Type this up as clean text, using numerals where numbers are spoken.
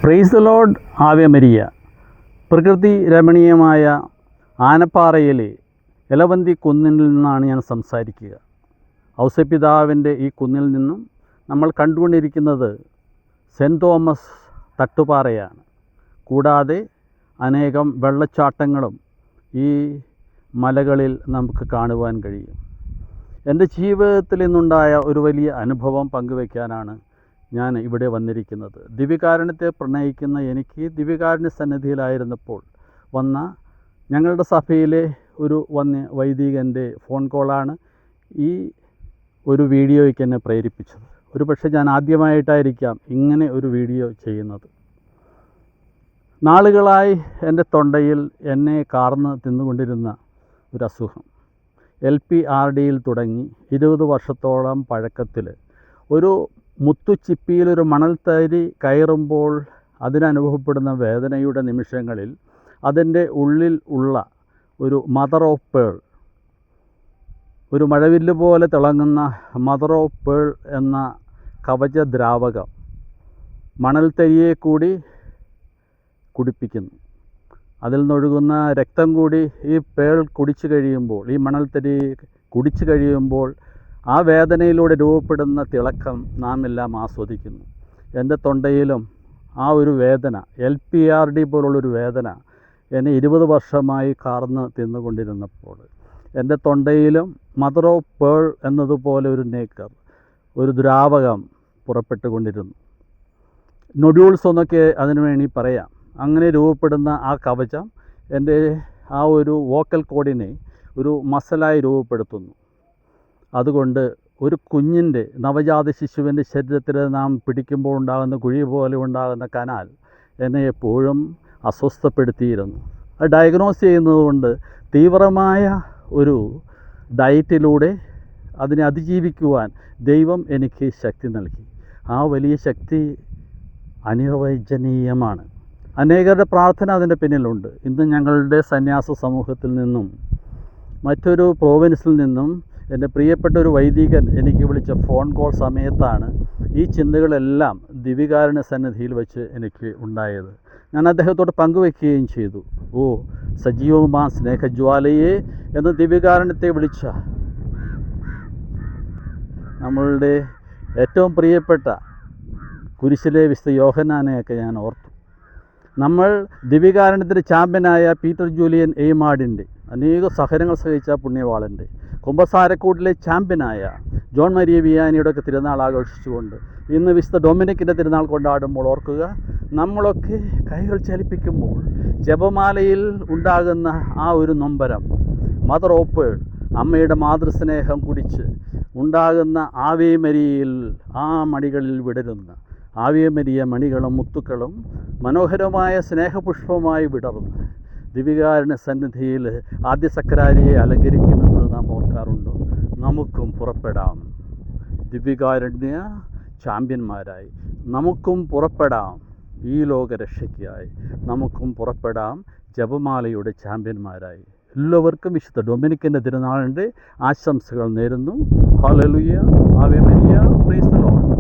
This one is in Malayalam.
Price the lord. Ave Maria. പ്രകൃതി രമണീയമായ ആനപ്പാറയിലെ എലവന്തി കുന്നിൽ നിന്നാണ് ഞാൻ സംസാരിക്കുക. ഔസപിതാവിൻ്റെ ഈ കുന്നിൽ നിന്നും നമ്മൾ കണ്ടുകൊണ്ടിരിക്കുന്നത് സെൻറ്റ് തോമസ് തട്ടുപാറയാണ്. കൂടാതെ അനേകം വെള്ളച്ചാട്ടങ്ങളും ഈ മലകളിൽ നമുക്ക് കാണുവാൻ കഴിയും. എൻ്റെ ജീവിതത്തിൽ നിന്നുണ്ടായ ഒരു വലിയ അനുഭവം പങ്കുവയ്ക്കാനാണ് ഞാൻ ഇവിടെ വന്നിരിക്കുന്നത്. ദിവ്യകാരുണ്യത്തെ പ്രണയിക്കുന്ന എനിക്ക് ദിവ്യകാരുണ്യ സന്നിധിയിലായിരുന്നപ്പോൾ വന്ന ഞങ്ങളുടെ സഭയിലെ ഒരു വൈദികൻ്റെ ഫോൺ കോളാണ് ഈ ഒരു വീഡിയോയ്ക്ക് എന്നെ പ്രേരിപ്പിച്ചത്. ഒരു പക്ഷേ ഞാൻ ആദ്യമായിട്ടായിരിക്കാം ഇങ്ങനെ ഒരു വീഡിയോ ചെയ്യുന്നത്. നാളുകളായി എൻ്റെ തൊണ്ടയിൽ എന്നെ കാർന്ന് തിന്നുകൊണ്ടിരുന്ന ഒരു അസുഖം LPRDയിൽ തുടങ്ങി 20 വർഷത്തോളം പഴക്കത്തിൽ ഒരു മുത്തുച്ചിപ്പിയിലൊരു മണൽത്തരി കയറുമ്പോൾ അതിനനുഭവപ്പെടുന്ന വേദനയുടെ നിമിഷങ്ങളിൽ അതിൻ്റെ ഉള്ളിൽ ഉള്ള ഒരു മദർ ഓഫ് പേൾ, ഒരു മഴവില്ല് പോലെ തിളങ്ങുന്ന മദർ ഓഫ് പേൾ എന്ന കവചദ്രാവകം മണൽത്തരിയെ കൂടി കുടിപ്പിക്കുന്നു. അതിൽ നിന്നൊഴുകുന്ന രക്തം കൂടി ഈ പേൾ കുടിച്ചു കഴിയുമ്പോൾ, ഈ മണൽത്തരി കുടിച്ചു കഴിയുമ്പോൾ ആ വേദനയിലൂടെ രൂപപ്പെടുന്ന തിളക്കം നാം എല്ലാം ആസ്വദിക്കുന്നു. എൻ്റെ തൊണ്ടയിലും ആ ഒരു വേദന, LPRD പോലുള്ളൊരു വേദന എന്നെ 20 വർഷമായി കാർന്ന് തിന്നുകൊണ്ടിരുന്നപ്പോൾ എൻ്റെ തൊണ്ടയിലും മദർ ഓഫ് പേൾ എന്നതുപോലെ ഒരു നേക്കർ, ഒരു ദ്രാവകം പുറപ്പെട്ടുകൊണ്ടിരുന്നു. നൊഡ്യൂൾസ് എന്നൊക്കെ അതിനു വേണ്ടി പറയാം. അങ്ങനെ രൂപപ്പെടുന്ന ആ കവചം എൻ്റെ ആ ഒരു വോക്കൽ കോഡിനെ ഒരു മസലായി രൂപപ്പെടുത്തുന്നു. അതുകൊണ്ട് ഒരു കുഞ്ഞിൻ്റെ, നവജാത ശിശുവിൻ്റെ ശരീരത്തിൽ നാം പിടിക്കുമ്പോൾ ഉണ്ടാകുന്ന കുഴി പോലെ ഉണ്ടാകുന്ന കനാൽ എന്നെ എപ്പോഴും അസ്വസ്ഥപ്പെടുത്തിയിരുന്നു. അത് ഡയഗ്നോസ് ചെയ്യുന്നതുകൊണ്ട് തീവ്രമായ ഒരു ഡയറ്റിലൂടെ അതിനെ അതിജീവിക്കുവാൻ ദൈവം എനിക്ക് ശക്തി നൽകി. ആ വലിയ ശക്തി അനിർവചനീയമാണ്. അനേകരുടെ പ്രാർത്ഥന അതിൻ്റെ പിന്നിലുണ്ട്. ഇന്ന് ഞങ്ങളുടെ സന്യാസ സമൂഹത്തിൽ നിന്നും മറ്റൊരു പ്രോവിൻസിൽ നിന്നും എൻ്റെ പ്രിയപ്പെട്ട ഒരു വൈദികൻ എനിക്ക് വിളിച്ച ഫോൺ കോൾ സമയത്താണ് ഈ ചിന്തകളെല്ലാം ദിവ്യകാരുണ്യ സന്നിധിയിൽ വെച്ച് എനിക്ക് ഉണ്ടായത്. ഞാൻ അദ്ദേഹത്തോട് പങ്കുവയ്ക്കുകയും ചെയ്തു. ഓ സജീവമാ സ്നേഹജ്വാലയെ എന്ന് ദിവ്യകാരുണ്യത്തെ വിളിച്ച നമ്മളുടെ ഏറ്റവും പ്രിയപ്പെട്ട കുരിശിലെ വിശുദ്ധ യോഹന്നാനെയൊക്കെ ഞാൻ ഓർത്തു. നമ്മൾ ദിവ്യകാരുണ്യത്തിൻ്റെ ചാമ്പ്യനായ പീറ്റർ ജൂലിയൻ എയ്മാഡിൻ്റെ, അനേക സഹനങ്ങൾ സഹിച്ച പുണ്യവാളൻ്റെ, കുമ്പസാരക്കൂട്ടിലെ ചാമ്പ്യനായ ജോൺ മരിയ വിയാനിയുടെയൊക്കെ തിരുനാൾ ആഘോഷിച്ചുകൊണ്ട് ഇന്ന് വിശുദ്ധ ഡൊമിനിക്കിൻ്റെ തിരുനാൾ കൊണ്ടാടുമ്പോൾ ഓർക്കുക, നമ്മളൊക്കെ കൈകൾ ചലിപ്പിക്കുമ്പോൾ ജപമാലയിൽ ഉണ്ടാകുന്ന ആ ഒരു നൊമ്പരം, മദർ ഓഫ് പേൾ, അമ്മയുടെ മാതൃസ്നേഹം കുടിച്ച് ഉണ്ടാകുന്ന ആവേ മരിയയിൽ ആ മണികളിൽ വിടരുന്ന ആവേ മരിയ മണികളും മുത്തുക്കളും മനോഹരമായ സ്നേഹപുഷ്പമായി വിടർന്ന് ദിവ്യകാരുണ്യ സന്നിധിയിൽ ആദ്യ സക്രാരിയെ അലങ്കരിക്കുമെന്ന് നാം ഓർക്കാറുണ്ട്. നമുക്കും പുറപ്പെടാം ദിവ്യകാരുണ്യ ചാമ്പ്യന്മാരായി. നമുക്കും പുറപ്പെടാം ഈ ലോകരക്ഷയ്ക്കായി. നമുക്കും പുറപ്പെടാം ജപമാലയുടെ ചാമ്പ്യന്മാരായി. എല്ലാവർക്കും വിശുദ്ധ ഡൊമിനിക്കിൻ്റെ തിരുനാളിൻ്റെ ആശംസകൾ നേരുന്നു. Hallelujah. Ave Maria. Price the Lord.